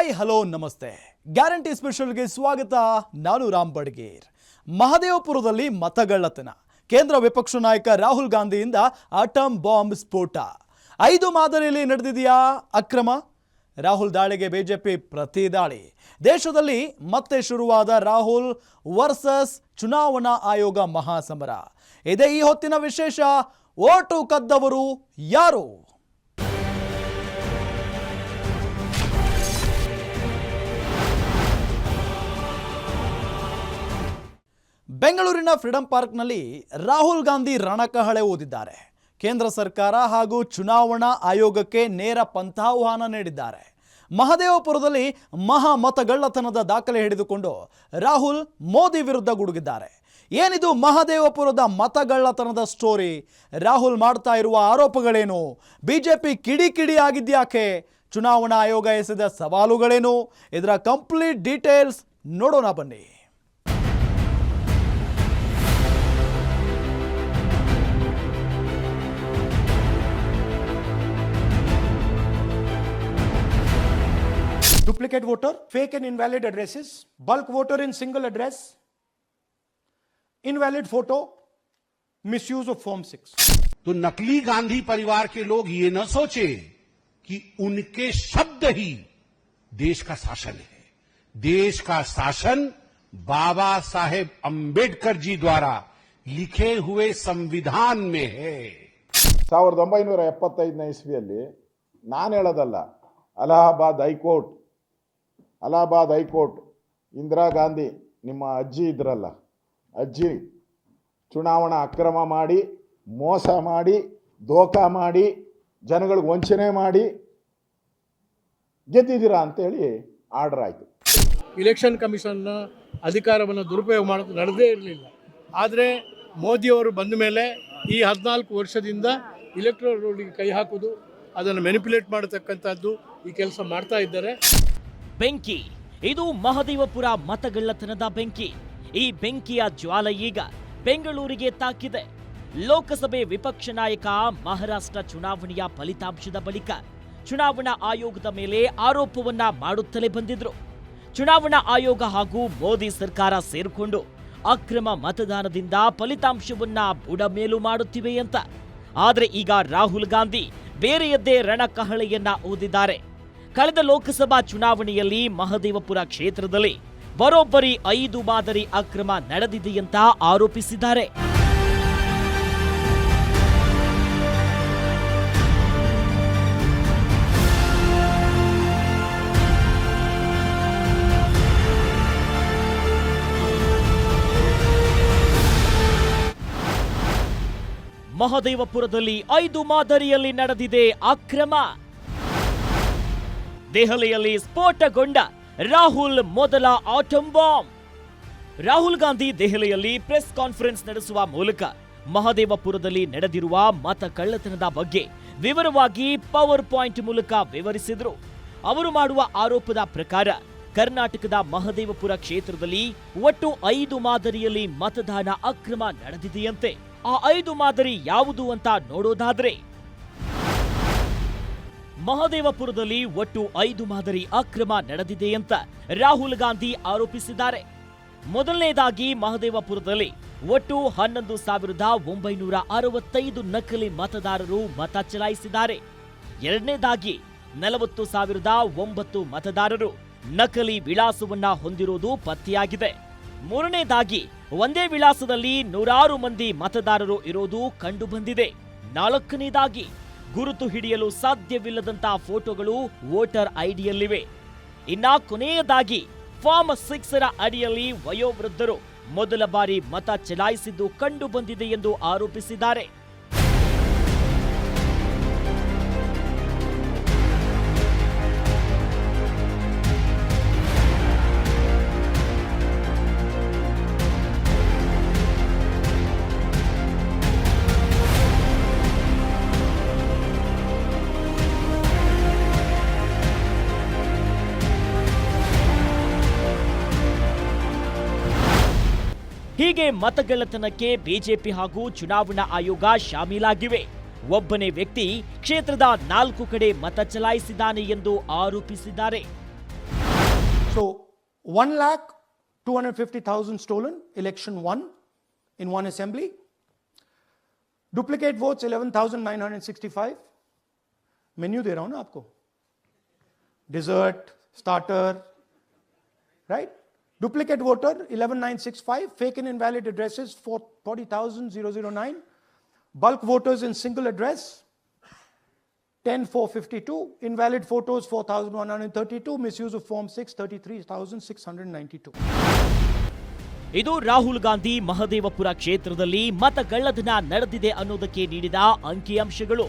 Hi hello ನಮಸ್ತೆ. Guarantee ಸ್ಪೆಷಲ್ಗೆ ಸ್ವಾಗತ. ನಾನು ರಾಮ್ ಬಡ್ಗೇರ್. ಮಹದೇವಪುರದಲ್ಲಿ ಮತಗಳ್ಳತನ. ಕೇಂದ್ರ ವಿಪಕ್ಷ ನಾಯಕ ರಾಹುಲ್ ಗಾಂಧಿಯಿಂದ ಆಟಮ್ ಬಾಂಬ್ ಸ್ಫೋಟ. 5 ಮಾದರಿಯಲ್ಲಿ ನಡೆದಿದೆಯಾ ಅಕ್ರಮ? ರಾಹುಲ್ ದಾಳಿಗೆ ಬಿಜೆಪಿ ಪ್ರತಿ ದಾಳಿ. ದೇಶದಲ್ಲಿ ಮತ್ತೆ ಶುರುವಾದ ರಾಹುಲ್ ವರ್ಸಸ್ ಚುನಾವಣಾ ಆಯೋಗ ಮಹಾಸಮರ. ಇದೇ ಈ ಹೊತ್ತಿನ ವಿಶೇಷ. ಓಟು ಕದ್ದವರು ಯಾರು? ಬೆಂಗಳೂರಿನ ಫ್ರೀಡಂ ಪಾರ್ಕ್ನಲ್ಲಿ ರಾಹುಲ್ ಗಾಂಧಿ ರಣಕಹಳೆ ಊದಿದ್ದಾರೆ. ಕೇಂದ್ರ ಸರ್ಕಾರ ಹಾಗೂ ಚುನಾವಣಾ ಆಯೋಗಕ್ಕೆ ನೇರ ಪಂಥಾಹ್ವಾನ ನೀಡಿದ್ದಾರೆ. ಮಹದೇವಪುರದಲ್ಲಿ ಮಹಾ ಮತಗಳ್ಳತನದ ದಾಖಲೆ ಹಿಡಿದುಕೊಂಡು ರಾಹುಲ್ ಮೋದಿ ವಿರುದ್ಧ ಗುಡುಗಿದ್ದಾರೆ. ಏನಿದು ಮಹದೇವಪುರದ ಮತಗಳ್ಳತನದ ಸ್ಟೋರಿ? ರಾಹುಲ್ ಮಾಡ್ತಾ ಇರುವ ಆರೋಪಗಳೇನು? ಬಿಜೆಪಿ ಕಿಡಿ ಆಗಿದ್ಯಾಕೆ? ಚುನಾವಣಾ ಆಯೋಗ ಎಸೆದ ಸವಾಲುಗಳೇನು? ಇದರ ಕಂಪ್ಲೀಟ್ ಡೀಟೇಲ್ಸ್ ನೋಡೋಣ ಬನ್ನಿ. Duplicate voter, fake and invalid addresses, bulk voter in single address, invalid photo, misuse of Form 6. तो नकली गांधी परिवार के लोग ये न सोचे कि उनके शब्द ही देश का शासन है. देश का शासन बाबा साहेब अंबेडकर जी द्वारा लिखे हुए संविधान में है. 1975 ಇಸ್ವಿಯಲ್ಲಿ ನಾನು ಹೇಳೋದಲ್ಲ, ಅಲಹಾಬಾದ್ ಹೈಕೋರ್ಟ್ ಇಂದಿರಾ ಗಾಂಧಿ ನಿಮ್ಮ ಅಜ್ಜಿ ಇದ್ರಲ್ಲ, ಅಜ್ಜಿ ಚುನಾವಣಾ ಅಕ್ರಮ ಮಾಡಿ, ಮೋಸ ಮಾಡಿ, ದೋಖಾ ಮಾಡಿ, ಜನಗಳಿಗೆ ವಂಚನೆ ಮಾಡಿ ಗೆದ್ದಿದ್ದೀರಾ ಅಂತೇಳಿ ಆರ್ಡರ್ ಆಯಿತು. ಇಲೆಕ್ಷನ್ ಕಮಿಷನ್ನ ಅಧಿಕಾರವನ್ನು ದುರುಪಯೋಗ ಮಾಡೋದು ನಡೆದೇ ಇರಲಿಲ್ಲ. ಆದರೆ ಮೋದಿಯವರು ಬಂದ ಮೇಲೆ ಈ 14 ವರ್ಷದಿಂದ ಇಲೆಕ್ಟ್ರಲ್ ರೋಲ್ಗೆ ಕೈ ಹಾಕೋದು, ಅದನ್ನು ಮ್ಯಾನಿಪ್ಯುಲೇಟ್ ಮಾಡತಕ್ಕಂಥದ್ದು ಈ ಕೆಲಸ ಮಾಡ್ತಾ ಇದ್ದಾರೆ. ಬೆಂಕಿ. ಇದು ಮಹದೇವಪುರ ಮತಗಳ್ಳತನದ ಬೆಂಕಿ. ಈ ಬೆಂಕಿಯ ಜ್ವಾಲ ಈಗ ಬೆಂಗಳೂರಿಗೆ ತಾಕಿದೆ. ಲೋಕಸಭೆ ವಿಪಕ್ಷ ನಾಯಕ ಮಹಾರಾಷ್ಟ್ರ ಚುನಾವಣೆಯ ಫಲಿತಾಂಶದ ಬಳಿಕ ಚುನಾವಣಾ ಆಯೋಗದ ಮೇಲೆ ಆರೋಪವನ್ನ ಮಾಡುತ್ತಲೇ ಬಂದಿದ್ರು. ಚುನಾವಣಾ ಆಯೋಗ ಹಾಗೂ ಮೋದಿ ಸರ್ಕಾರ ಸೇರಿಕೊಂಡು ಅಕ್ರಮ ಮತದಾನದಿಂದ ಫಲಿತಾಂಶವನ್ನ ಬುಡಮೇಲು ಮಾಡುತ್ತಿವೆ ಅಂತ. ಆದರೆ ಈಗ ರಾಹುಲ್ ಗಾಂಧಿ ಬೇರೆಯದ್ದೇ ರಣಕಹಳೆಯನ್ನ ಊದಿದ್ದಾರೆ. ಕಳೆದ ಲೋಕಸಭಾ ಚುನಾವಣೆಯಲ್ಲಿ ಮಹದೇವಪುರ ಕ್ಷೇತ್ರದಲ್ಲಿ ಬರೋಬ್ಬರಿ 5 ಮಾದರಿ ಅಕ್ರಮ ನಡೆದಿದೆಯಂತ ಆರೋಪಿಸಿದ್ದಾರೆ. ಮಹದೇವಪುರದಲ್ಲಿ 5 ಮಾದರಿಯಲ್ಲಿ ನಡೆದಿದೆ ಅಕ್ರಮ. ದೆಹಲಿಯಲ್ಲಿ ಸ್ಫೋಟಗೊಂಡ ರಾಹುಲ್ ಮೊದಲ ಆಟಮ್ ಬಾಂಬ್. ರಾಹುಲ್ ಗಾಂಧಿ ದೆಹಲಿಯಲ್ಲಿ ಪ್ರೆಸ್ ಕಾನ್ಫರೆನ್ಸ್ ನಡೆಸುವ ಮೂಲಕ ಮಹದೇವಪುರದಲ್ಲಿ ನಡೆದಿರುವ ಮತ ಕಳ್ಳತನದ ಬಗ್ಗೆ ವಿವರವಾಗಿ ಪವರ್ ಪಾಯಿಂಟ್ ಮೂಲಕ ವಿವರಿಸಿದರು. ಅವರು ಮಾಡುವ ಆರೋಪದ ಪ್ರಕಾರ ಕರ್ನಾಟಕದ ಮಹದೇವಪುರ ಕ್ಷೇತ್ರದಲ್ಲಿ ಒಟ್ಟು 5 ಮಾದರಿಯಲ್ಲಿ ಮತದಾನ ಅಕ್ರಮ ನಡೆದಿದೆಯಂತೆ. ಆ 5 ಮಾದರಿ ಯಾವುದು ಅಂತ ನೋಡೋದಾದ್ರೆ, ಮಹದೇವಪುರದಲ್ಲಿ ಒಟ್ಟು 5 ಮಾದರಿ ಅಕ್ರಮ ನಡೆದಿದೆ ಅಂತ ರಾಹುಲ್ ಗಾಂಧಿ ಆರೋಪಿಸಿದ್ದಾರೆ. ಮೊದಲನೇದಾಗಿ ಮಹದೇವಪುರದಲ್ಲಿ ಒಟ್ಟು 11,965 ನಕಲಿ ಮತದಾರರು ಮತ ಚಲಾಯಿಸಿದ್ದಾರೆ. ಎರಡನೇದಾಗಿ 40,009 ಮತದಾರರು ನಕಲಿ ವಿಳಾಸವನ್ನ ಹೊಂದಿರುವುದು ಪತ್ತೆಯಾಗಿದೆ. ಮೂರನೇದಾಗಿ ಒಂದೇ ವಿಳಾಸದಲ್ಲಿ 100 ಮಂದಿ ಮತದಾರರು ಇರೋದು ಕಂಡುಬಂದಿದೆ. ನಾಲ್ಕನೇದಾಗಿ ಗುರುತು ಹಿಡಿಯಲು ಸಾಧ್ಯವಿಲ್ಲದಂತಹ ಫೋಟೋಗಳು ವೋಟರ್ ಐಡಿಯಲ್ಲಿವೆ. ಇನ್ನ ಕೊನೆಯದಾಗಿ ಫಾರ್ಮ್ 6 ಅಡಿಯಲ್ಲಿ ವಯೋವೃದ್ಧರು ಮೊದಲ ಬಾರಿ ಮತ ಚಲಾಯಿಸಿದ್ದು ಕಂಡು ಬಂದಿದೆ ಎಂದು ಆರೋಪಿಸಿದ್ದಾರೆ. ಹೀಗೆ ಮತಗಳ್ಳತನಕ್ಕೆ ಬಿಜೆಪಿ ಹಾಗೂ ಚುನಾವಣಾ ಆಯೋಗ ಶಾಮೀಲಾಗಿವೆ. ಒಬ್ಬನೇ ವ್ಯಕ್ತಿ ಕ್ಷೇತ್ರದ 4 ಕಡೆ ಮತ ಚಲಾಯಿಸಿದ್ದಾನೆ ಎಂದು ಆರೋಪಿಸಿದ್ದಾರೆ. So 1,250,000 stolen, election won in one assembly. Duplicate votes 11,965. Menu दे रहा हूं ना आपको. Dessert, starter, right? Duplicate voter 11,965. Fake and invalid addresses 40,009. Bulk voters in single address 10,452. Invalid photos 4,132. Misuse of Form 6 33,692. ಇದು ರಾಹುಲ್ ಗಾಂಧಿ ಮಹದೇವಪುರ ಕ್ಷೇತ್ರದಲ್ಲಿ ಮತಗಳ್ಳತನ ನಡೆದಿದೆ ಅನ್ನೋದಕ್ಕೆ ನೀಡಿದ ಅಂಕಿಅಂಶಗಳು.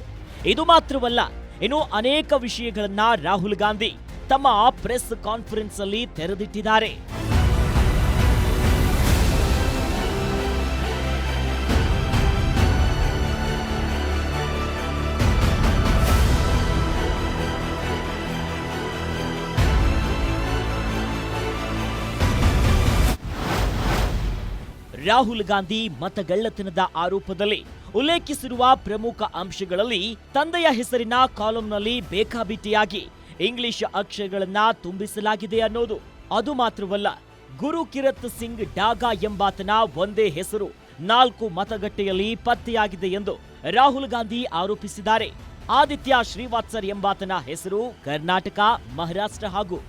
ಇದು ಮಾತ್ರವಲ್ಲ, ಇನ್ನು ಅನೇಕ ವಿಷಯಗಳನ್ನ ರಾಹುಲ್ ಗಾಂಧಿ ತಮ್ಮ ಪ್ರೆಸ್ ಕಾನ್ಫರೆನ್ಸ್ ಅಲ್ಲಿ ತೆರೆದಿಟ್ಟಿದ್ದಾರೆ. ರಾಹುಲ್ ಗಾಂಧಿ ಮತಗಳ್ಳತನದ ಆರೋಪದಲ್ಲಿ ಉಲ್ಲೇಖಿಸಿರುವ ಪ್ರಮುಖ ಅಂಶಗಳಲ್ಲಿ ತಂದೆಯ ಹೆಸರಿನ ಕಾಲಂನಲ್ಲಿ ಬೇಕಾಬಿಟ್ಟಿಯಾಗಿ ಇಂಗ್ಲಿಷ್ ಅಕ್ಷರಗಳನ್ನ ತುಂಬಿಸಲಾಗಿದೆ ಅನ್ನೋದು. ಅದು ಮಾತ್ರವಲ್ಲ, ಗುರು ಕಿರತ್ ಸಿಂಗ್ ಡಾಗಾ ಎಂಬಾತನ ಒಂದೇ ಹೆಸರು 4 ಮತಗಟ್ಟೆಯಲ್ಲಿ ಪತ್ತೆಯಾಗಿದೆ ಎಂದು ರಾಹುಲ್ ಗಾಂಧಿ ಆರೋಪಿಸಿದ್ದಾರೆ. ಆದಿತ್ಯ ಶ್ರೀವಾತ್ಸರ್ ಎಂಬಾತನ ಹೆಸರು ಕರ್ನಾಟಕ, ಮಹಾರಾಷ್ಟ್ರ ಹಾಗೂ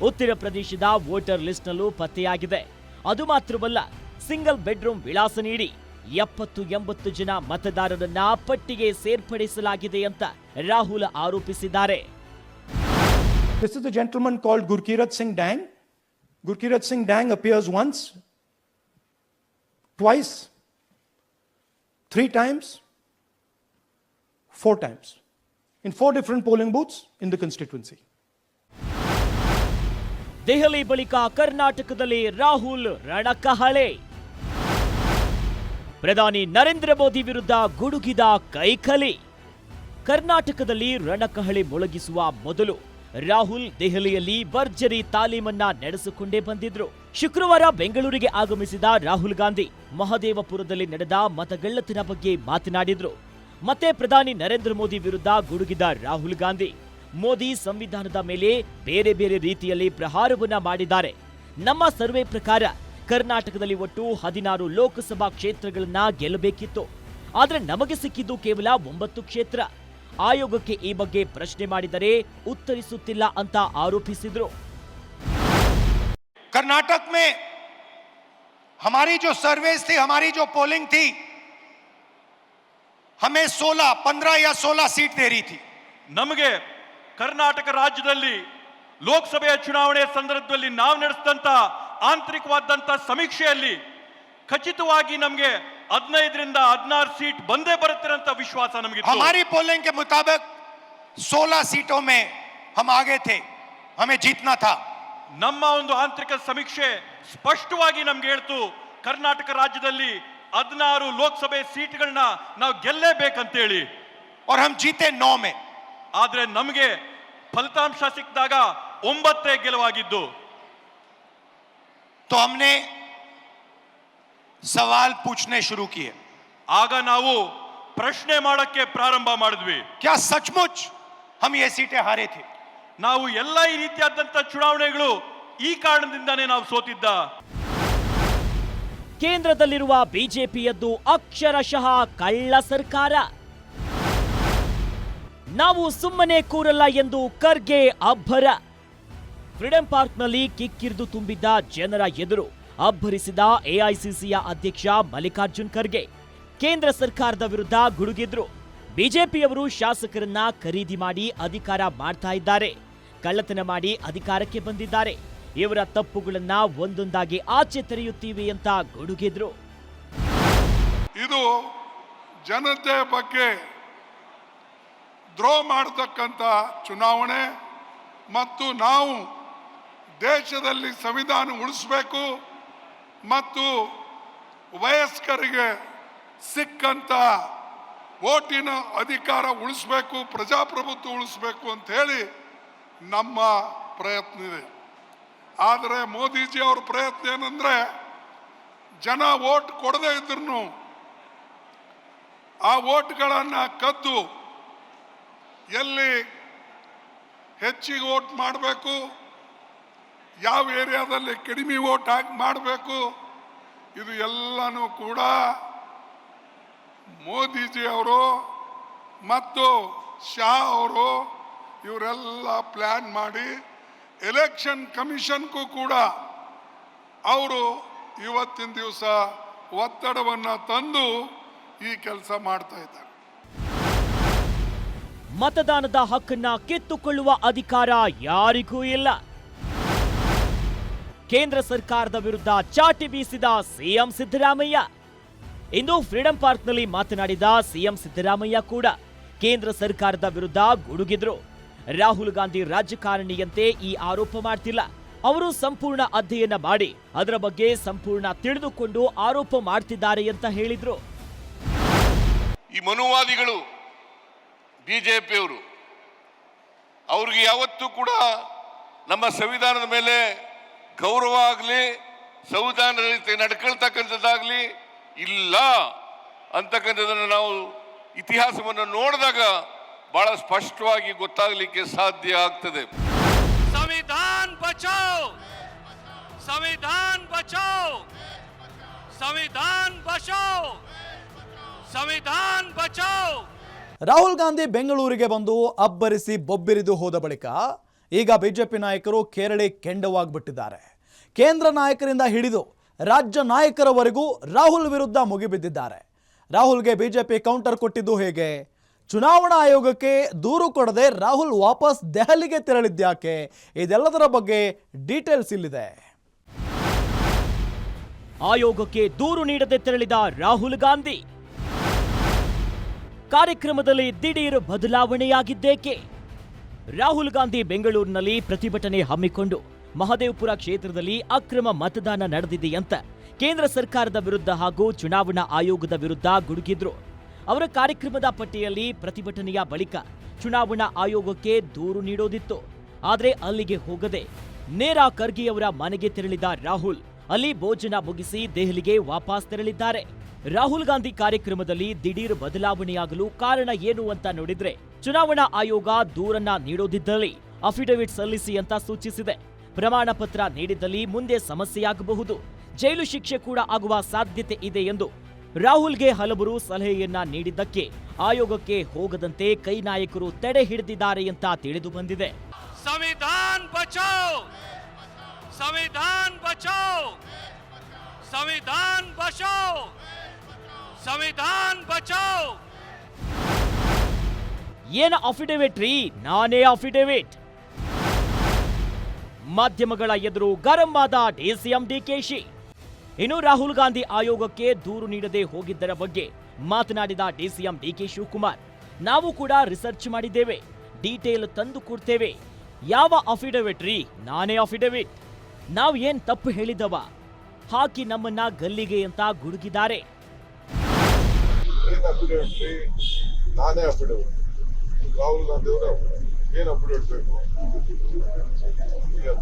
ಉತ್ತರ ಪ್ರದೇಶದ ವೋಟರ್ ಲಿಸ್ಟ್ನಲ್ಲೂ ಪತ್ತೆಯಾಗಿದೆ. ಅದು ಮಾತ್ರವಲ್ಲ, ಸಿಂಗಲ್ ಬೆಡ್ರೂಮ್ ವಿಳಾಸ ನೀಡಿ 70-80 ಜನ ಮತದಾರರನ್ನ ಪಟ್ಟಿಗೆ ಸೇರ್ಪಡಿಸಲಾಗಿದೆ ಅಂತ ರಾಹುಲ್ ಆರೋಪಿಸಿದ್ದಾರೆ. This is the gentleman called Gurkirat Singh Dang. Gurkirat Singh Dang appears once, twice, 3 times, 4 times in 4 different polling booths in the constituency. Delhi ಬಳಿಕ ಕರ್ನಾಟಕದಲ್ಲಿ ರಾಹುಲ್ ರಣಕಹಳೆ. ಪ್ರಧಾನಿ ನರೇಂದ್ರ ಮೋದಿ ವಿರುದ್ಧ ಗುಡುಗಿದ ಕೈಕಲಿ. ಕರ್ನಾಟಕದಲ್ಲಿ ರಣಕಹಳೆ ಮೊಳಗಿಸುವ ಮೊದಲು ರಾಹುಲ್ ದೆಹಲಿಯಲ್ಲಿ ಭರ್ಜರಿ ತಾಲೀಮನ್ನ ನಡೆಸಿಕೊಂಡೇ ಬಂದಿದ್ರು. ಶುಕ್ರವಾರ ಬೆಂಗಳೂರಿಗೆ ಆಗಮಿಸಿದ ರಾಹುಲ್ ಗಾಂಧಿ ಮಹದೇವಪುರದಲ್ಲಿ ನಡೆದ ಮತಗಳ್ಳತನ ಬಗ್ಗೆ ಮಾತನಾಡಿದ್ರು. ಮತ್ತೆ ಪ್ರಧಾನಿ ನರೇಂದ್ರ ಮೋದಿ ವಿರುದ್ಧ ಗುಡುಗಿದ ರಾಹುಲ್ ಗಾಂಧಿ ಮೋದಿ ಸಂವಿಧಾನದ ಮೇಲೆ ಬೇರೆ ಬೇರೆ ರೀತಿಯಲ್ಲಿ ಪ್ರಹಾರವನ್ನ ಮಾಡಿದ್ದಾರೆ. ನಮ್ಮ ಸರ್ವೆ ಪ್ರಕಾರ ಕರ್ನಾಟಕದಲ್ಲಿ ಒಟ್ಟು 16 ಲೋಕಸಭಾ ಕ್ಷೇತ್ರಗಳನ್ನ ಗೆಲ್ಲಬೇಕಿತ್ತು. ಆದ್ರೆ ನಮಗೆ ಸಿಕ್ಕಿದ್ದು ಕೇವಲ 9 ಕ್ಷೇತ್ರ. ಆಯೋಗಕ್ಕೆ ಈ ಬಗ್ಗೆ ಪ್ರಶ್ನೆ ಮಾಡಿದರೆ ಉತ್ತರಿಸುತ್ತಿಲ್ಲ ಅಂತ ಆರೋಪಿಸಿದ್ರು. कर्नाटक में हमारी जो सर्वेस थी, हमारी जो पोलिंग थी, हमें 16, 15 या 16 सीट दे रही थी. ನಮಗೆ ಕರ್ನಾಟಕ ರಾಜ್ಯದಲ್ಲಿ ಲೋಕಸಭೆಯ ಚುನಾವಣೆ ಸಂದರ್ಭದಲ್ಲಿ ನಾವು ನಡೆಸಿದಂತ ಆಂತರಿಕವಾದಂತ ಸಮೀಕ್ಷೆಯಲ್ಲಿ ಖಚಿತವಾಗಿ ನಮಗೆ 15ರಿಂದ 16 सीट ಬಂದೇ ಬರುತ್ತೆ ಅಂತ ವಿಶ್ವಾಸ ನಮಗಿತ್ತು. हमारी पोलिंग के मुताबिक 16 सीटों में हम आगे थे, हमें जीतना था. ನಮ್ಮ ಒಂದು ಆಂತರಿಕ ಸಮೀಕ್ಷೆ ಸ್ಪಷ್ಟವಾಗಿ ನಮ್ಗೆ ಹೇಳ್ತು, ಕರ್ನಾಟಕ ರಾಜ್ಯದಲ್ಲಿ 16 ಲೋಕಸಭೆ ಸೀಟ್ಗಳನ್ನ ನಾವು ಗೆಲ್ಲೇಬೇಕಂತೇಳಿ. और हम जीते 9 में. ಆದ್ರೆ ನಮಗೆ ಫಲಿತಾಂಶ ಸಿಕ್ಕಿದಾಗ 9 ಗೆಲುವಾಗಿದ್ದು. तो हमने सवाल पूछने शुरू किए. ಆಗ ನಾವು ಪ್ರಶ್ನೆ ಮಾಡಕ್ಕೆ ಪ್ರಾರಂಭ ಮಾಡಿದ್ವಿ. क्या सचमुच हम ये सीटें हारे थे? ನಾವು ಎಲ್ಲ ಈ ರೀತಿಯಾದಂತ ಚುನಾವಣೆಗಳು ಈ ಕಾರಣದಿಂದಾನೇ ನಾವು ಸೋತಿದ್ದ. ಕೇಂದ್ರದಲ್ಲಿರುವ ಬಿಜೆಪಿಯದ್ದು ಅಕ್ಷರಶಃ ಕಳ್ಳ ಸರ್ಕಾರ. ನಾವು ಸುಮ್ಮನೆ ಕೂರಲ್ಲ ಎಂದು ಖರ್ಗೆ ಅಬ್ಬರ. ಫ್ರೀಡಂ ಪಾರ್ಕ್ನಲ್ಲಿ ಕಿಕ್ಕಿರಿದು ತುಂಬಿದ್ದ ಜನರ ಎದುರು ಅಬ್ಬರಿಸಿದ ಎಐಸಿಸಿಯ ಅಧ್ಯಕ್ಷ ಮಲ್ಲಿಕಾರ್ಜುನ್ ಖರ್ಗೆ ಕೇಂದ್ರ ಸರ್ಕಾರದ ವಿರುದ್ಧ ಗುಡುಗಿದ್ರು. ಬಿಜೆಪಿಯವರು ಶಾಸಕರನ್ನ ಖರೀದಿ ಮಾಡಿ ಅಧಿಕಾರ ಮಾಡ್ತಾ ಇದ್ದಾರೆ, ಕಳ್ಳತನ ಮಾಡಿ ಅಧಿಕಾರಕ್ಕೆ ಬಂದಿದ್ದಾರೆ, ಇವರ ತಪ್ಪುಗಳನ್ನ ಒಂದೊಂದಾಗಿ ಆಚೆ ತೆರೆಯುತ್ತೀವಿ ಅಂತ ಗುಡುಗಿದ್ರು. ಇದು ಜನತೆ ಬಗ್ಗೆ ದ್ರೋಹ ಮಾಡತಕ್ಕಂಥ ಚುನಾವಣೆ ಮತ್ತು ನಾವು ದೇಶದಲ್ಲಿ ಸಂವಿಧಾನ ಉಳಿಸಬೇಕು ಮತ್ತು ವಯಸ್ಕರಿಗೆ ಸಿಕ್ಕಂತ ವೋಟಿನ ಅಧಿಕಾರ ಉಳಿಸಬೇಕು, ಪ್ರಜಾಪ್ರಭುತ್ವ ಉಳಿಸಬೇಕು ಅಂತ ಹೇಳಿ ನಮ್ಮ ಪ್ರಯತ್ನ ಇದೆ. ಆದರೆ ಮೋದಿಜಿ ಅವ್ರ ಪ್ರಯತ್ನ ಏನಂದ್ರೆ ಜನ ವೋಟ್ ಕೊಡದೇ ಇದ್ರು ಆ ವೋಟ್ಗಳನ್ನು ಕದ್ದು ಎಲ್ಲಿ ಹೆಚ್ಚಿಗೆ ವೋಟ್ ಮಾಡಬೇಕು, ಯಾವ ಏರಿಯಾದಲ್ಲಿ ಕಡಿಮೆ ವೋಟ್ ಹಾಕಿ ಮಾಡಬೇಕು, ಇದು ಎಲ್ಲನೂ ಕೂಡ ಮೋದಿಜಿ ಅವರು ಮತ್ತು ಶಾ ಅವರು ಇವರೆಲ್ಲ ಪ್ಲಾನ್ ಮಾಡಿ ಎಲೆಕ್ಷನ್ ಕಮಿಷನ್ಗೂ ಕೂಡ ಅವರು ಇವತ್ತಿನ ದಿವಸ ಒತ್ತಡವನ್ನು ತಂದು ಈ ಕೆಲಸ ಮಾಡ್ತಾ ಇದ್ದಾರೆ. ಮತದಾನದ ಹಕ್ಕನ್ನ ಕಿತ್ತುಕೊಳ್ಳುವ ಅಧಿಕಾರ ಯಾರಿಗೂ ಇಲ್ಲ. ಕೇಂದ್ರ ಸರ್ಕಾರದ ವಿರುದ್ಧ ಚಾಟಿ ಬೀಸಿದ ಸಿಎಂ ಸಿದ್ದರಾಮಯ್ಯ. ಇಂದು ಫ್ರೀಡಂ ಪಾರ್ಕ್ನಲ್ಲಿ ಮಾತನಾಡಿದ ಸಿಎಂ ಸಿದ್ದರಾಮಯ್ಯ ಕೂಡ ಕೇಂದ್ರ ಸರ್ಕಾರದ ವಿರುದ್ಧ ಗುಡುಗಿದ್ರು. ರಾಹುಲ್ ಗಾಂಧಿ ರಾಜಕಾರಣಿಯಂತೆ ಈ ಆರೋಪ ಮಾಡ್ತಿಲ್ಲ. ಅವರು ಸಂಪೂರ್ಣ ಅಧ್ಯಯನ ಮಾಡಿ ಅದರ ಬಗ್ಗೆ ಸಂಪೂರ್ಣ ತಿಳಿದುಕೊಂಡು ಆರೋಪ ಮಾಡ್ತಿದ್ದಾರೆ ಅಂತ ಹೇಳಿದ್ರು. ಈ ಮನುವಾದಿಗಳು ಬಿಜೆಪಿಯವರು, ಅವ್ರಿಗೆ ಯಾವತ್ತೂ ಕೂಡ ನಮ್ಮ ಸಂವಿಧಾನದ ಮೇಲೆ ಗೌರವ ಆಗಲಿ, ಸಂವಿಧಾನದ ರೀತಿ ನಡ್ಕೊಳ್ತಕ್ಕಂಥದ್ದಾಗಲಿ ಇಲ್ಲ ಅಂತಕ್ಕಂಥದ್ದನ್ನು ನಾವು ಇತಿಹಾಸವನ್ನು ನೋಡಿದಾಗ ಬಹಳ ಸ್ಪಷ್ಟವಾಗಿ ಗೊತ್ತಾಗಲಿಕ್ಕೆ ಸಾಧ್ಯ ಆಗ್ತದೆ. संविधान बचाओ, संविधान बचाओ, संविधान बचाओ, संविधान बचाओ. ರಾಹುಲ್ ಗಾಂಧಿ ಬೆಂಗಳೂರಿಗೆ ಬಂದು ಅಬ್ಬರಿಸಿ ಬೊಬ್ಬಿರಿದು ಹೋದ ಬಳಿಕ ಈಗ ಬಿಜೆಪಿ ನಾಯಕರು ಕೇರಳಿ ಕೆಂಡವಾಗ್ಬಿಟ್ಟಿದ್ದಾರೆ. ಕೇಂದ್ರ ನಾಯಕರಿಂದ ಹಿಡಿದು ರಾಜ್ಯ ನಾಯಕರವರೆಗೂ ರಾಹುಲ್ ವಿರುದ್ಧ ಮುಗಿಬಿದ್ದಿದ್ದಾರೆ. ರಾಹುಲ್ಗೆ ಬಿಜೆಪಿ ಕೌಂಟರ್ ಕೊಟ್ಟಿದ್ದು ಹೇಗೆ? ಚುನಾವಣಾ ಆಯೋಗಕ್ಕೆ ದೂರು ಕೊಡದೆ ರಾಹುಲ್ ವಾಪಸ್ ದೆಹಲಿಗೆ ತೆರಳಿದ್ಯಾಕೆ? ಇದೆಲ್ಲದರ ಬಗ್ಗೆ ಡೀಟೇಲ್ಸ್ ಇಲ್ಲಿದೆ. ಆಯೋಗಕ್ಕೆ ದೂರು ನೀಡದೆ ತೆರಳಿದ ರಾಹುಲ್ ಗಾಂಧಿ. ಕಾರ್ಯಕ್ರಮದಲ್ಲಿ ದಿಢೀರ್ ಬದಲಾವಣೆಯಾಗಿದ್ದೇಕೆ? ರಾಹುಲ್ ಗಾಂಧಿ ಬೆಂಗಳೂರಿನಲ್ಲಿ ಪ್ರತಿಭಟನೆ ಹಮ್ಮಿಕೊಂಡು ಮಹದೇವಪುರ ಕ್ಷೇತ್ರದಲ್ಲಿ ಅಕ್ರಮ ಮತದಾನ ನಡೆದಿದೆಯಂತ ಕೇಂದ್ರ ಸರ್ಕಾರದ ವಿರುದ್ಧ ಹಾಗೂ ಚುನಾವಣಾ ಆಯೋಗದ ವಿರುದ್ಧ ಗುಡುಗಿದ್ರು. ಅವರ ಕಾರ್ಯಕ್ರಮದ ಪಟ್ಟಿಯಲ್ಲಿ ಪ್ರತಿಭಟನೆಯ ಬಳಿಕ ಚುನಾವಣಾ ಆಯೋಗಕ್ಕೆ ದೂರು ನೀಡೋದಿತ್ತು. ಆದರೆ ಅಲ್ಲಿಗೆ ಹೋಗದೆ ನೇರ ಖರ್ಗೆಯವರ ಮನೆಗೆ ತೆರಳಿದ ರಾಹುಲ್ ಅಲ್ಲಿ ಭೋಜನ ಮುಗಿಸಿ ದೆಹಲಿಗೆ ವಾಪಸ್ ತೆರಳಿದ್ದಾರೆ. ರಾಹುಲ್ ಗಾಂಧಿ ಕಾರ್ಯಕ್ರಮದಲ್ಲಿ ದಿಢೀರ್ ಬದಲಾವಣೆಯಾಗಲು ಕಾರಣ ಏನು ಅಂತ ನೋಡಿದ್ರೆ, ಚುನಾವಣಾ ಆಯೋಗ ದೂರನ್ನ ನೀಡೋದಿದ್ದಲ್ಲಿ ಅಫಿಡವಿಟ್ ಸಲ್ಲಿಸಿ ಅಂತ ಸೂಚಿಸಿದೆ. ಪ್ರಮಾಣ ಪತ್ರ ನೀಡಿದ್ದಲ್ಲಿ ಮುಂದೆ ಸಮಸ್ಯೆಯಾಗಬಹುದು, ಜೈಲು ಶಿಕ್ಷೆ ಕೂಡ ಆಗುವ ಸಾಧ್ಯತೆ ಇದೆ ಎಂದು ರಾಹುಲ್ಗೆ ಹಲವರು ಸಲಹೆಯನ್ನ ನೀಡಿದ್ದಕ್ಕೆ ಆಯೋಗಕ್ಕೆ ಹೋಗದಂತೆ ಕೈ ನಾಯಕರು ತಡೆ ಹಿಡಿದಿದ್ದಾರೆ ಅಂತ ತಿಳಿದು ಬಂದಿದೆ. संविधान बचाओ, संविधान बचाओ, संविधान बचाओ, संविधान बचाओ. ಏನ ಅಫಿಡವಿಟ್ ರೀ? ನಾನೇ ಅಫಿಡವಿಟ್. ಮಾಧ್ಯಮಗಳ ಎದುರು ಗರಂ ಆದ ಡಿಸಿಎಂ ಡಿಕೆಶಿ. ಇನ್ನು ರಾಹುಲ್ ಗಾಂಧಿ ಆಯೋಗಕ್ಕೆ ದೂರು ನೀಡದೆ ಹೋಗಿದ್ದರ ಬಗ್ಗೆ ಮಾತನಾಡಿದ ಡಿಸಿಎಂ ಡಿಕೆ ಶಿವಕುಮಾರ್, ನಾವು ಕೂಡ ರಿಸರ್ಚ್ ಮಾಡಿದ್ದೇವೆ, ಡೀಟೇಲ್ ತಂದು ಕೊಡ್ತೇವೆ. ಯಾವ ಅಫಿಡವಿಟ್ ರೀ? ನಾನೇ ಅಫಿಡವಿಟ್. ನಾವ್ ಏನ್ ತಪ್ಪು ಹೇಳಿದವ? ಹಾಕಿ ನಮ್ಮನ್ನ ಗಲ್ಲಿಗೆ ಅಂತ ಗುಡುಗಿದ್ದಾರೆ. ನಾನೇ ಅಫಿಡವಿಟ್. ರಾಹುಲ್ ಗಾಂಧಿ ಅವರ ಏನು ಅಫಿಡವಿಟ್ ಬೇಕು?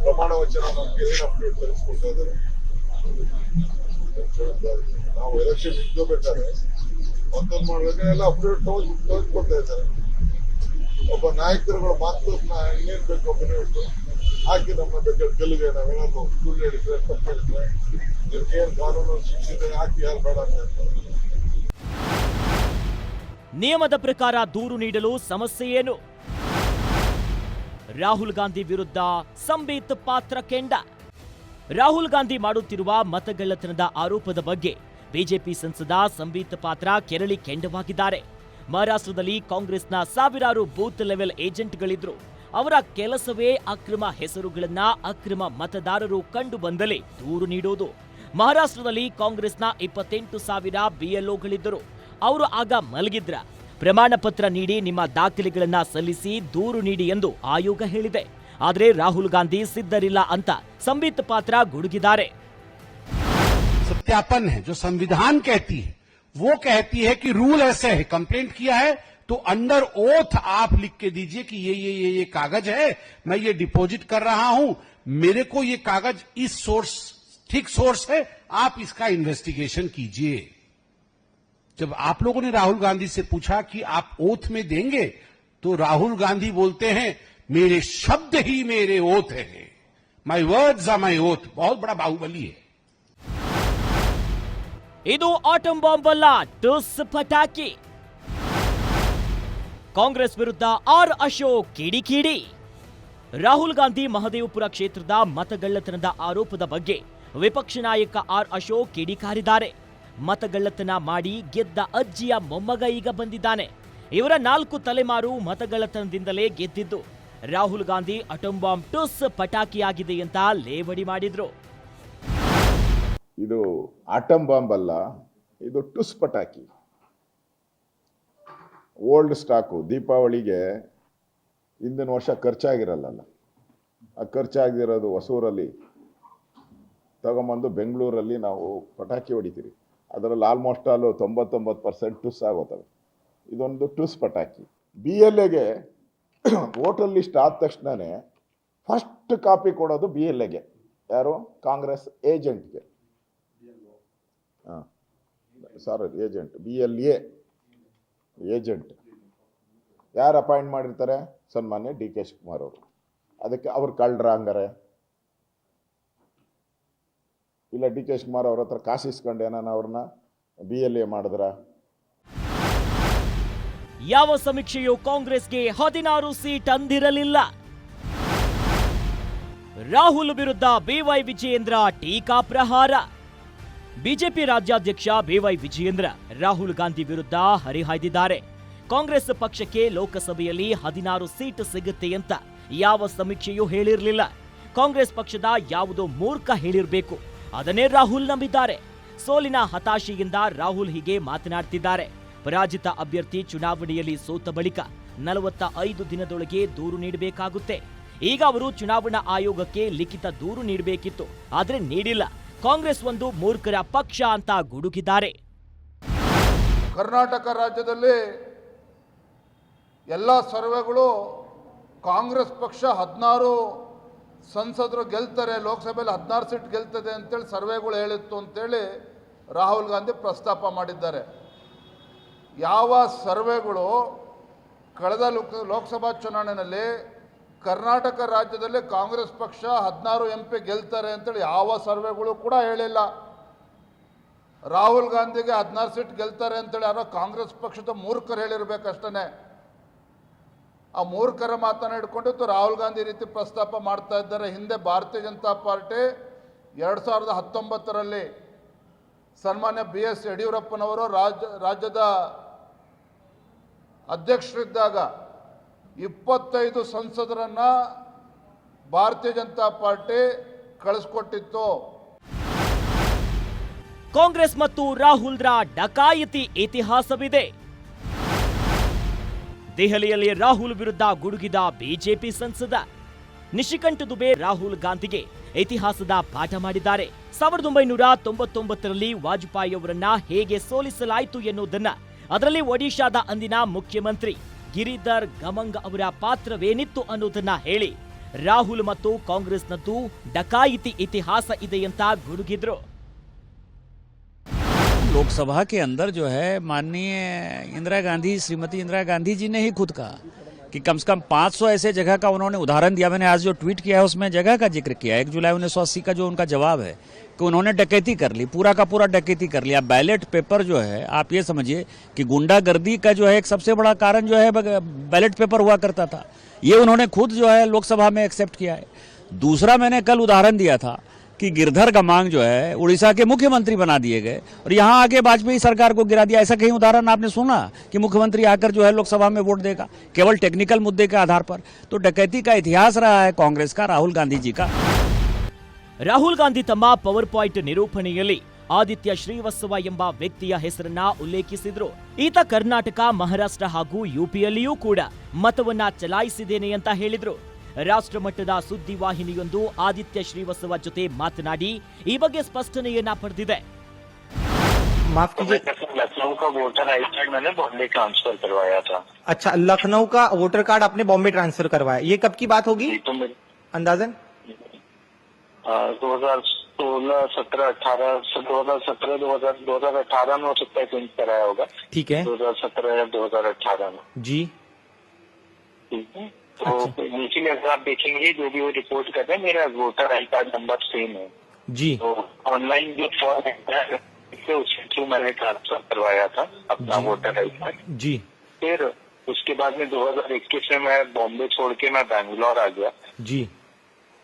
ಪ್ರಮಾಣ ವಚನ ನಮ್ಗೆ ಏನು ಅಫಿಡವಿಟ್ ತರಿಸ್ಕೊಳ್ತಾ ಇದ್ದಾರೆ? ನಾವು ಎಲೆಕ್ಷನ್ ನಿಂತ್ಕೋಬೇಕಾದ್ರೆ ಮತ್ತೊಂದು ಮಾಡ್ಬೇಕಾದ್ರೆ ಎಲ್ಲ ಅಫಿಡವಿಟ್ ತೋರಿಸ್ಕೊಡ್ತಾ ಇದ್ದಾರೆ. ಒಬ್ಬ ನಾಯಕರುಗಳು ಮಾತು ಇನ್ನೇನ್ ಬೇಕು ಅಫಿಡವಿಟ್ ಹಾಕಿ ನಮ್ಮ ಬೇಕಾದ್ರೆ ಗೆಲ್ಲಿಗೆ ನಾವೇನಾದ್ರು ಸುಳ್ಳು ಹೇಳಿದ್ರೆ ತಪ್ಪು ಹೇಳಿದ್ರೆ ನಿಮ್ಗೆ ಏನ್ ಕಾನೂನು ಶಿಕ್ಷೆ ಹಾಕಿ ಯಾರು ಬೇಡ ಅಂತ. ನಿಯಮದ ಪ್ರಕಾರ ದೂರು ನೀಡಲು ಸಮಸ್ಯೆ ಏನು? ರಾಹುಲ್ ಗಾಂಧಿ ವಿರುದ್ಧ ಸಂಬಿತ್ ಪಾತ್ರ ಕೆಂಡ. ರಾಹುಲ್ ಗಾಂಧಿ ಮಾಡುತ್ತಿರುವ ಮತಗಳ್ಳತನದ ಆರೋಪದ ಬಗ್ಗೆ ಬಿಜೆಪಿ ಸಂಸದ ಸಂಬಿತ್ ಪಾತ್ರ ಕೆರಳಿ ಕೆಂಡವಾಗಿದ್ದಾರೆ. ಮಹಾರಾಷ್ಟ್ರದಲ್ಲಿ ಕಾಂಗ್ರೆಸ್ನ ಸಾವಿರಾರು ಬೂತ್ ಲೆವೆಲ್ ಏಜೆಂಟ್ಗಳಿದ್ರು. ಅವರ ಕೆಲಸವೇ ಅಕ್ರಮ ಹೆಸರುಗಳನ್ನ ಅಕ್ರಮ ಮತದಾರರು ಕಂಡು ಬಂದಲ್ಲಿ ದೂರು ನೀಡೋದು. ಮಹಾರಾಷ್ಟ್ರದಲ್ಲಿ ಕಾಂಗ್ರೆಸ್ನ 28,000 ಬಿಎಲ್ಒಗಳಿದ್ದರು. ಅವರು ಆಗ ಮಲಗಿದ್ರ. ಪ್ರಮಾಣ ಪತ್ರ ನೀಡಿ ನಿಮ್ಮ ದಾಖಲೆಗಳನ್ನ ಸಲ್ಲಿಸಿ ದೂರು ನೀಡಿ ಎಂದು ಆಯೋಗ ಹೇಳಿದೆ. ಆದರೆ ರಾಹುಲ್ ಗಾಂಧಿ ಸಿದ್ಧರಿಲ್ಲ ಅಂತ ಸಂಬಿತ್ ಪಾತ್ರ ಗುಡುಗಿದ್ದಾರೆ. सत्यापन है जो संविधान कहती है, वो कहती है कि रूल ऐसे है, कंप्लेंट किया है तो अंडर ओथ आप लिख के दीजिए कि ये कागज है, मैं ये डिपॉजिट कर रहा हूं, मेरे को ये कागज इस सोर्स ठीक सोर्स है, आप इसका इन्वेस्टिगेशन कीजिए. जब आप लोगों ने राहुल गांधी से पूछा कि आप ओथ में देंगे, तो राहुल गांधी बोलते हैं मेरे शब्द ही मेरे ओथ है. My words are my oath. बहुत बड़ा बाहुबली है। ಇದು ಆಟಂ ಬಾಂಬ್ ಅಲ್ಲ, ಟುಸ್ ಪಟಾಕಿ. ಕಾಂಗ್ರೆಸ್ ವಿರುದ್ಧ ಆರ್ ಅಶೋಕ್ ಕಿಡಿಕಿಡಿ. ರಾಹುಲ್ ಗಾಂಧಿ ಮಹದೇವಪುರ ಕ್ಷೇತ್ರದ ಮತಗಳ್ಳತನದ ಆರೋಪದ ಬಗ್ಗೆ ವಿಪಕ್ಷ ನಾಯಕ ಆರ್ ಅಶೋಕ್ ಕಿಡಿಕಾರಿದ್ದಾರೆ. ಮತಗಳ್ಳತನ ಮಾಡಿ ಗೆದ್ದ ಅಜ್ಜಿಯ ಮೊಮ್ಮಗ ಈಗ ಬಂದಿದ್ದಾನೆ. ಇವರ 4 ತಲೆಮಾರು ಮತಗಳ್ಳತನದಿಂದಲೇ ಗೆದ್ದಿದ್ದು. ರಾಹುಲ್ ಗಾಂಧಿ ಆಟಂ ಬಾಂಬ್ ಟುಸ್ ಪಟಾಕಿಯಾಗಿದೆ ಅಂತ ಲೇವಡಿ ಮಾಡಿದ್ರು. ಇದು ಆಟಂ ಬಾಂಬ್ ಅಲ್ಲ, ಇದು ಟುಸ್ ಪಟಾಕಿ. Old stock. ದೀಪಾವಳಿಗೆ ಹಿಂದಿನ ವರ್ಷ ಖರ್ಚಾಗಿರಲ್ಲ, ಆ ಖರ್ಚಾಗಿರೋದು ಹೊಸೂರಲ್ಲಿ ತಗೊಂಬಂದು ಬೆಂಗಳೂರಲ್ಲಿ ನಾವು ಪಟಾಕಿ ಹೊಡಿತೀವಿ. ಅದರಲ್ಲಿ ಆಲ್ಮೋಸ್ಟ್ ಆಲ್ 99% ಟುಸ್ ಆಗೋತವೆ. ಇದೊಂದು ಟುಸ್ ಪಟಾಕಿ. BLAಗೆ ವೋಟರ್ ಲಿಸ್ಟ್ ಆದ ತಕ್ಷಣವೇ ಫಸ್ಟ್ ಕಾಪಿ ಕೊಡೋದು BLAಗೆ. ಯಾರು? ಕಾಂಗ್ರೆಸ್ ಏಜೆಂಟ್ಗೆ. ಏಜೆಂಟ್. BLA ಏಜೆಂಟ್ ಯಾರು ಅಪಾಯಿಂಟ್ ಮಾಡಿರ್ತಾರೆ? ಸನ್ಮಾನ್ಯ DK ಶಿವಕುಮಾರ್ ಅವರು. ಅದಕ್ಕೆ ಅವ್ರು ಕಳ್ರ ಹಂಗಾರೆ? ಇಲ್ಲ DK ಶಿವಕುಮಾರ್ ಅವ್ರ ಹತ್ರ ಕಾಸಿಸ್ಕೊಂಡು ಏನಾನ ಅವ್ರನ್ನ BLA ಮಾಡಿದ್ರ? ಯಾವ ಸಮೀಕ್ಷೆಯು ಕಾಂಗ್ರೆಸ್ಗೆ 16 ಸೀಟ್ ಅಂದಿರಲಿಲ್ಲ. ರಾಹುಲ್ ವಿರುದ್ಧ BY ವಿಜಯೇಂದ್ರ ಟೀಕಾ ಪ್ರಹಾರ. ಬಿಜೆಪಿ ರಾಜ್ಯಾಧ್ಯಕ್ಷ BY ವಿಜಯೇಂದ್ರ ರಾಹುಲ್ ಗಾಂಧಿ ವಿರುದ್ಧ ಹರಿಹಾಯ್ದಿದ್ದಾರೆ. ಕಾಂಗ್ರೆಸ್ ಪಕ್ಷಕ್ಕೆ ಲೋಕಸಭೆಯಲ್ಲಿ 16 ಸೀಟ್ ಸಿಗುತ್ತೆ ಅಂತ ಯಾವ ಸಮೀಕ್ಷೆಯೂ ಹೇಳಿರಲಿಲ್ಲ. ಕಾಂಗ್ರೆಸ್ ಪಕ್ಷದ ಯಾವುದೋ ಮೂರ್ಖ ಹೇಳಿರಬೇಕು, ಅದನ್ನೇ ರಾಹುಲ್ ನಂಬಿದ್ದಾರೆ. ಸೋಲಿನ ಹತಾಶೆಯಿಂದ ರಾಹುಲ್ ಹೀಗೆ ಮಾತನಾಡ್ತಿದ್ದಾರೆ. ಪರಾಜಿತ ಅಭ್ಯರ್ಥಿ ಚುನಾವಣೆಯಲ್ಲಿ ಸೋತ ಬಳಿಕ 45 ದಿನದೊಳಗೆ ದೂರು ನೀಡಬೇಕಾಗುತ್ತೆ. ಈಗ ಅವರು ಚುನಾವಣಾ ಆಯೋಗಕ್ಕೆ ಲಿಖಿತ ದೂರು ನೀಡಬೇಕಿತ್ತು, ಆದ್ರೆ ನೀಡಿಲ್ಲ. ಕಾಂಗ್ರೆಸ್ ಒಂದು ಮೂರ್ಖರ ಪಕ್ಷ ಅಂತ ಗುಡುಗಿದ್ದಾರೆ. ಕರ್ನಾಟಕ ರಾಜ್ಯದಲ್ಲಿ ಎಲ್ಲ ಸರ್ವೆಗಳು ಕಾಂಗ್ರೆಸ್ ಪಕ್ಷ 16 ಸಂಸದರು ಗೆಲ್ತಾರೆ, ಲೋಕಸಭೆಯಲ್ಲಿ 16 ಸೀಟ್ ಗೆಲ್ತದೆ ಅಂತೇಳಿ ಸರ್ವೆಗಳು ಹೇಳಿತ್ತು ಅಂತೇಳಿ ರಾಹುಲ್ ಗಾಂಧಿ ಪ್ರಸ್ತಾಪ ಮಾಡಿದ್ದಾರೆ. ಯಾವ ಸರ್ವೆಗಳು ಕಳೆದ ಲೋಕಸಭಾ ಚುನಾವಣೆಯಲ್ಲಿ ಕರ್ನಾಟಕ ರಾಜ್ಯದಲ್ಲಿ ಕಾಂಗ್ರೆಸ್ ಪಕ್ಷ 16 MP ಗೆಲ್ತಾರೆ ಅಂತೇಳಿ ಯಾವ ಸರ್ವೆಗಳು ಕೂಡ ಹೇಳಿಲ್ಲ. ರಾಹುಲ್ ಗಾಂಧಿಗೆ 16 ಸೀಟ್ ಗೆಲ್ತಾರೆ ಅಂತೇಳಿ ಯಾರೋ ಕಾಂಗ್ರೆಸ್ ಪಕ್ಷದ ಮೂರ್ಖರು ಹೇಳಿರ್ಬೇಕಷ್ಟೇ. ಆ ಮೂರ್ಖರ ಮಾತನ್ನು ಹಿಡ್ಕೊಂಡಿತ್ತು ರಾಹುಲ್ ಗಾಂಧಿ ಈ ರೀತಿ ಪ್ರಸ್ತಾಪ ಮಾಡ್ತಾ ಇದ್ದಾರೆ. ಹಿಂದೆ ಭಾರತೀಯ ಜನತಾ ಪಾರ್ಟಿ 2019ರಲ್ಲಿ ಸನ್ಮಾನ್ಯ BS ಯಡಿಯೂರಪ್ಪನವರು ರಾಜ್ಯದ ಅಧ್ಯಕ್ಷರಿದ್ದಾಗ 25 ಸಂಸದರನ್ನ ಭಾರತೀಯ ಜನತಾ ಪಾರ್ಟಿ ಕಳಿಸ್ಕೊಟ್ಟಿತ್ತು. ಕಾಂಗ್ರೆಸ್ ಮತ್ತು ರಾಹುಲ್ರ ಡಕಾಯಿತಿ ಇತಿಹಾಸವಿದೆ. ದೆಹಲಿಯಲ್ಲಿ ರಾಹುಲ್ ವಿರುದ್ಧ ಗುಡುಗಿದ ಬಿಜೆಪಿ ಸಂಸದ ನಿಶಿಕಾಂತ್ ದುಬೆ ರಾಹುಲ್ ಗಾಂಧಿಗೆ ಇತಿಹಾಸದ ಪಾಠ ಮಾಡಿದ್ದಾರೆ. 1999ರಲ್ಲಿ ವಾಜಪೇಯಿ ಅವರನ್ನ ಹೇಗೆ ಸೋಲಿಸಲಾಯಿತು ಎನ್ನುವುದನ್ನ, ಅದರಲ್ಲಿ ಒಡಿಶಾದ ಅಂದಿನ ಮುಖ್ಯಮಂತ್ರಿ ಗಿರಿಧರ್ ಗಮಂಗ್ ಅವರ ಪಾತ್ರವೇನಿತ್ತು ಅನ್ನೋದನ್ನ ಹೇಳಿ ರಾಹುಲ್ ಮತ್ತು ಕಾಂಗ್ರೆಸ್ನದ್ದು ಡಕಾಯಿತಿ ಇತಿಹಾಸ ಇದೆ ಅಂತ ಗುಡುಗಿದ್ರು. लोकसभा के अंदर जो है माननीय इंदिरा गांधी, श्रीमती इंदिरा गांधी जी ने ही खुद कहा कि कम से कम 500 ऐसे जगह का उन्होंने उदाहरण दिया. मैंने आज जो ट्वीट किया है उसमें जगह का जिक्र किया. 1 जुलाई 1980 का जो उनका जवाब है कि उन्होंने डकैती कर ली, पूरा का पूरा डकैती कर लिया. बैलेट पेपर जो है, आप ये समझिए कि गुंडागर्दी का जो है एक सबसे बड़ा कारण जो है बैलेट पेपर हुआ करता था. ये उन्होंने खुद जो है लोकसभा में एक्सेप्ट किया है. दूसरा, मैंने कल उदाहरण दिया था कि गिरधर गमांग जो है उड़ीसा के मुख्यमंत्री बना दिए गए और यहाँ आके वाजपेयी सरकार को गिरा दिया. ऐसा कहीं उदाहरण आपने सुना कि मुख्यमंत्री आकर जो है लोकसभा में वोट देगा केवल टेक्निकल मुद्दे के आधार पर? तो डकैती का इतिहास रहा है कांग्रेस का, राहुल गांधी जी का. ರಾಹುಲ್ ಗಾಂಧಿ ತಮ್ಮ ಪವರ್ ಪಾಯಿಂಟ್ ನಿರೂಪಣೆಯಲ್ಲಿ ಆದಿತ್ಯ ಶ್ರೀವತ್ಸವ ಎಂಬ ವ್ಯಕ್ತಿಯ ಹೆಸರನ್ನ ಉಲ್ಲೇಖಿಸಿದ್ರು. ಈತ ಕರ್ನಾಟಕ, ಮಹಾರಾಷ್ಟ್ರ ಹಾಗೂ UPಯಲ್ಲಿಯೂ ಕೂಡ ಮತವನ್ನ ಚಲಾಯಿಸಿದ್ದೇನೆ ಅಂತ ಹೇಳಿದ್ರು. ರಾಷ್ಟ್ರ ಮಟ್ಟದ ಸುದ್ದಿವಾಹಿನಿಯೊಂದು ಆದಿತ್ಯ ಶ್ರೀವತ್ಸವ ಜೊತೆ ಮಾತನಾಡಿ ಈ ಬಗ್ಗೆ ಸ್ಪಷ್ಟನೆಯನ್ನ ಪಡೆದಿದೆ. माफ कीजिए, लखनऊ का वोटर आई कार्ड मैंने बॉम्बे ट्रांसफर करवाया था. अच्छा, लखनऊ का वोटर कार्ड आपने बॉम्बे ट्रांसफर करवाया, ये कब की बात होगी अंदाजन? 2016, 17, 18, 2017, 2018 में हो सकता है चेंज कराया होगा. ठीक है. 2017 या 2018 में. जी. ठीक है. तो नीचे अगर आप देखेंगे जो भी वो रिपोर्ट कर रहे हैं मेरा voter I card number same है जी। तो ऑनलाइन जो फॉर्म है उसके थ्रू मैंने ट्रांसफर करवाया था अपना वोटर आई कार्ड जी। फिर उसके बाद में 2021 में मैं बॉम्बे छोड़ के मैं बैंगलोर आ गया जी।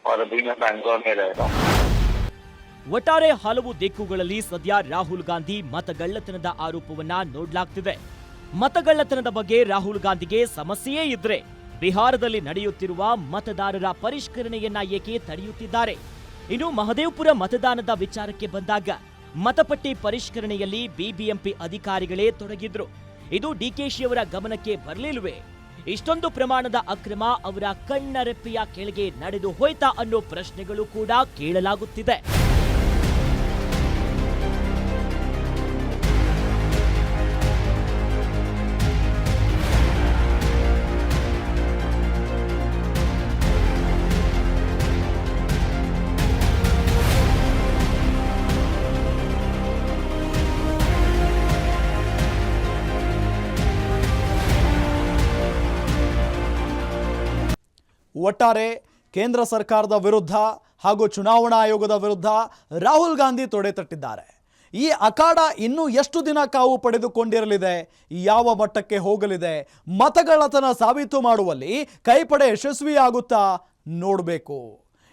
और अभी मैं बैंगलोर में रह रहा हूँ। ಒಟ್ಟಾರೆ ಹಲವು ದಿಕ್ಕುಗಳಲ್ಲಿ ಸದ್ಯ ರಾಹುಲ್ ಗಾಂಧಿ ಮತಗಳ್ಳತನದ ಆರೋಪವನ್ನ ನೋಡ್ಲಾಗ್ತಿದೆ. ಮತಗಳ್ಳತನದ ಬಗ್ಗೆ ರಾಹುಲ್ ಗಾಂಧಿಗೆ ಸಮಸ್ಯೆಯೇ ಇದ್ರೆ ಬಿಹಾರದಲ್ಲಿ ನಡೆಯುತ್ತಿರುವ ಮತದಾರರ ಪರಿಷ್ಕರಣೆಯನ್ನ ಏಕೆ ತಡೆಯುತ್ತಿದ್ದಾರೆ? ಇನ್ನು ಮಹದೇವಪುರ ಮತದಾನದ ವಿಚಾರಕ್ಕೆ ಬಂದಾಗ ಮತಪಟ್ಟಿ ಪರಿಷ್ಕರಣೆಯಲ್ಲಿ ಬಿಬಿಎಂಪಿ ಅಧಿಕಾರಿಗಳೇ ತೊಡಗಿದ್ರು. ಇದು ಡಿಕೆಶಿಯವರ ಗಮನಕ್ಕೆ ಬರಲಿಲ್ವೇ? ಇಷ್ಟೊಂದು ಪ್ರಮಾಣದ ಅಕ್ರಮ ಅವರ ಕಣ್ಣರೆಪ್ಪೆಯ ಕೆಳಗೆ ನಡೆದು ಹೋಯ್ತಾ ಅನ್ನೋ ಪ್ರಶ್ನೆಗಳು ಕೂಡ ಕೇಳಲಾಗುತ್ತಿದೆ. ಒಟ್ಟಾರೆ ಕೇಂದ್ರ ಸರ್ಕಾರದ ವಿರುದ್ಧ ಹಾಗೂ ಚುನಾವಣಾ ಆಯೋಗದ ವಿರುದ್ಧ ರಾಹುಲ್ ಗಾಂಧಿ ತೊಡೆ ತಟ್ಟಿದ್ದಾರೆ. ಈ ಅಖಾಡ ಇನ್ನೂ ಎಷ್ಟು ದಿನ ಕಾವು ಪಡೆದುಕೊಂಡಿರಲಿದೆ, ಯಾವ ಮಟ್ಟಕ್ಕೆ ಹೋಗಲಿದೆ, ಮತಗಳ್ಳತನ ಸಾಬೀತು ಮಾಡುವಲ್ಲಿ ಕೈಪಡೆ ಯಶಸ್ವಿಯಾಗುತ್ತಾ ನೋಡಬೇಕು.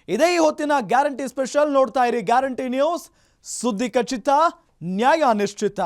ಇದೇ ಈ ಹೊತ್ತಿನ ಗ್ಯಾರಂಟಿ ಸ್ಪೆಷಲ್. ನೋಡ್ತಾ ಇರಿ ಗ್ಯಾರಂಟಿ ನ್ಯೂಸ್, ಸುದ್ದಿ ಖಚಿತ, ನ್ಯಾಯ ನಿಶ್ಚಿತ.